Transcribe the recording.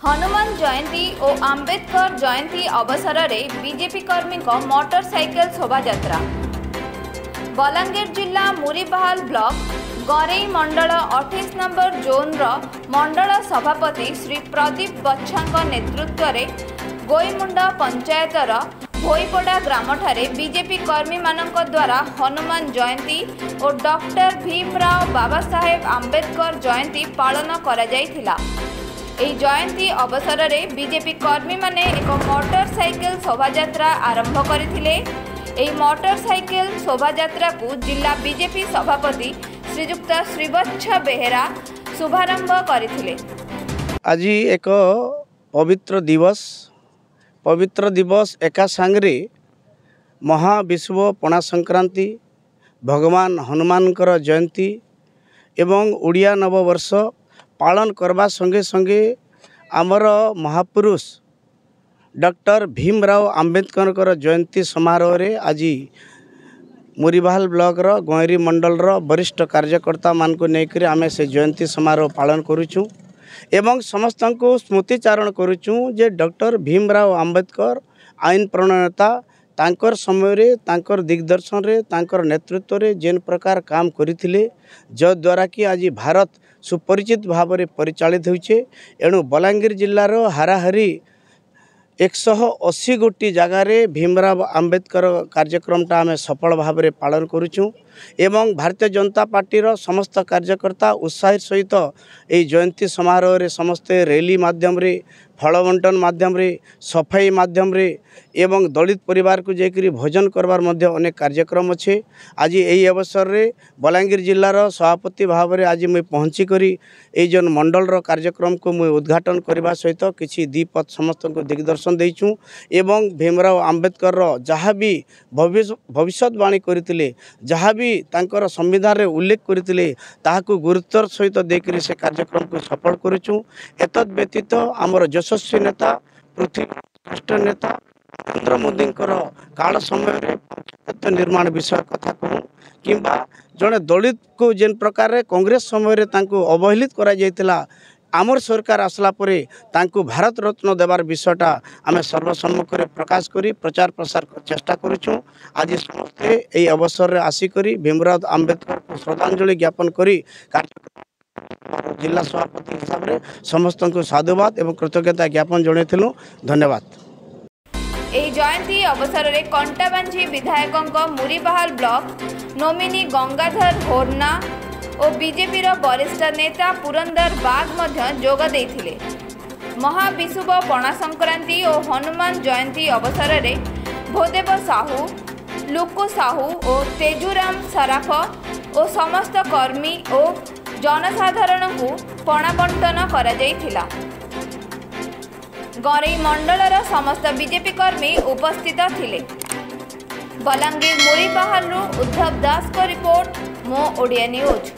हनुमान जयंती और आंबेडकर जयंती अवसर में बीजेपी कर्मी मोटरसाइकेल शोभायात्रा। बलांगीर जिला मुरीबाहाल ब्लॉक गरई मंडल 28 नंबर जोन मंडल सभापति श्री प्रदीप बच्छा नेतृत्व में गोईमुंडा पंचायतर भोईपड़ा ग्राम ठारे बीजेपी कर्मी मानक द्वारा हनुमान जयंती और डॉक्टर भीमराव बाबा साहेब आंबेडकर जयंती पालन करा जायथिला। एही जयंती अवसर में बीजेपी कर्मी माने एक मोटरसाइकेल शोभायात्रा आरंभ करथिले। एही मोटरसाइकेल शोभायात्रा को जिला बीजेपी सभापति श्रीजुक्त श्रीवत्स बेहेरा शुभारंभ करथिले। आज एक पवित्र दिवस एका सांगरे महाविश्व पणा संक्रांति भगवान हनुमानकर जयंती एवं ओडिया नववर्ष पालन करबा संगे संगे आमर महापुरुष डॉक्टर भीमराव आंबेडकर जयंती समारोह रे आज मुरीबाहाल ब्लॉक गयरी मंडल वरिष्ठ कार्यकर्ता मान को लेकर आमे से जयंती समारोह पालन करुचु एवं समस्त को स्मृतिचारण करुचु जे डॉक्टर भीमराव आंबेडकर आईन प्रणेता तांकर समय रे तांकर दिग्दर्शन रे तांकर नेतृत्व रे जेन प्रकार काम करिथिले जद्वारा कि आज भारत सुपरिचित भाव में परिचालित होइछे। एणु बलांगीर जिल्लार हाराहारी 180 गोटी जगार भीमराव आंबेडकर कार्यक्रमटा आम सफल भाव में पालन करुचु एवं भारतीय जनता पार्टीर समस्त कार्यकर्ता उत्साह सहित यह जयंती समारोह रे समस्ते रैली माध्यम रे फल बंटन माध्यम रे सफाई माध्यम रे एवं दलित परिवार को जाकर भोजन करवार मध्य अनेक कार्यक्रम अच्छे। आज यही अवसर रे बलांगीर जिलार सभापति भाव में आज मुझे पहुँची करी ये जन मंडल कार्यक्रम को मुझे उद्घाटन करने सहित किसी दीपथ समस्त को दिग्दर्शन देचु एवं भीमराव आंबेडकर जहाँ भी भविष्यवाणी करते जहाँ भी तांकर संविधान रे उल्लेख करते ताहाकु गुरुत्वर सहित देकर से कार्यक्रम को सफल करुचु। एतद व्यतीत आमर यशस्वी नेता पृथ्वी राष्ट्र नेता नरेंद्र मोदी काल समय निर्माण विषय कथा कहूँ कि जड़े दलित को जेन प्रकार कांग्रेस समय अवहेलित करा जायतिला आमर सरकार आसला परे तांको भारत रत्न देवार विषयटा आम सर्वसम्मुख प्रकाश करी प्रचार प्रसार चेष्टा करुचु। आज समस्ते यही अवसर रे आसिकरी भीमराव आंबेडकर को श्रद्धांजलि ज्ञापन करी जिला सभापति हिसाब रे समस्त को साधुवाद एवं कृतज्ञता ज्ञापन जणैथिलु। धन्यवाद। एही जयंती अवसर में कंटाबांझी विधायक मुरीबाहाल ब्लॉक नोमिनी गंगाधर होर्ना और बीजेपी वरिष्ठ नेता पुरंदर बाग जोग देथिले। महाविशुव पणा संक्रांति और हनुमान जयंती अवसर में भोदेव साहू लुकु साहू और तेजुराम सराफ और समस्त कर्मी और जनसाधारण को पणा बंटन करा जायथिला। गरई मंडलर समस्त बीजेपी कर्मी उपस्थित थिले। बलांगीर मुरीबाहाल उद्धव दास को रिपोर्ट मो ओडिया न्यूज।